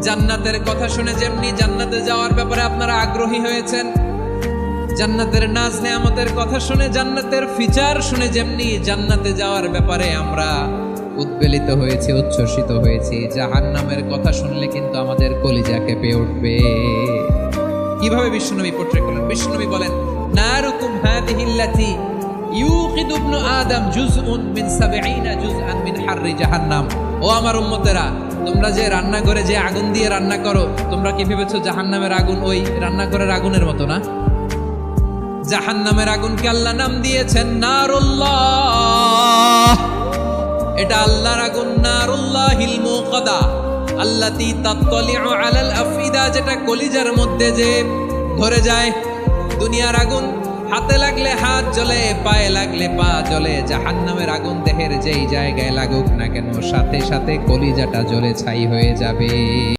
জান্নাতের কথা শুনে যেমনি জান্নাতে যাওয়ার ব্যাপারে আপনারা আগ্রহী হয়েছেন, জান্নাতের নাজ নেয়ামতের কথা শুনে, জান্নাতের ফিচার শুনে যেমনি জান্নাতে যাওয়ার ব্যাপারে আমরা উদ্বেলিত হয়েছি, উচ্ছ্বসিত হয়েছি, জাহান্নামের কথা শুনলে কিন্তু আমাদের কলিজা কেঁপে উঠবে। কিভাবে বিশ্বনবী পোট্রে করলেন? বিশ্বনবী বলেন, নারুকুম হাদিহিল্লাতি ইউকিদু ইবনু আদম জুজউন মিন 70 জুজআন মিন হাররি জাহান্নাম। ও আমার উম্মতেরা, তোমরা যে রান্নাঘরে যে আগুন দিয়ে রান্না করো, তোমরা কি ভেবেছো জাহান্নামের আগুন ওই রান্নাঘরের আগুনের মতো না? জাহান্নামের আগুনকে আল্লাহ নাম দিয়েছেন নারুল্লাহ। এটা আল্লাহর আগুন, নারুল্লাহিল মুকাদা আল্লাতী তাত্তালিউ আলাল আফিদা, যেটা কলিজার মধ্যে যে ধরে যায়। দুনিয়ার আগুন হাতে লাগলে হাত জ্বলে, পায়ে লাগলে পা জ্বলে, জাহান্নামের আগুন দেহের যেই জায়গায় লাগুক না কেন সাথে সাথে কলিজাটা জ্বলে ছাই হয়ে যাবে।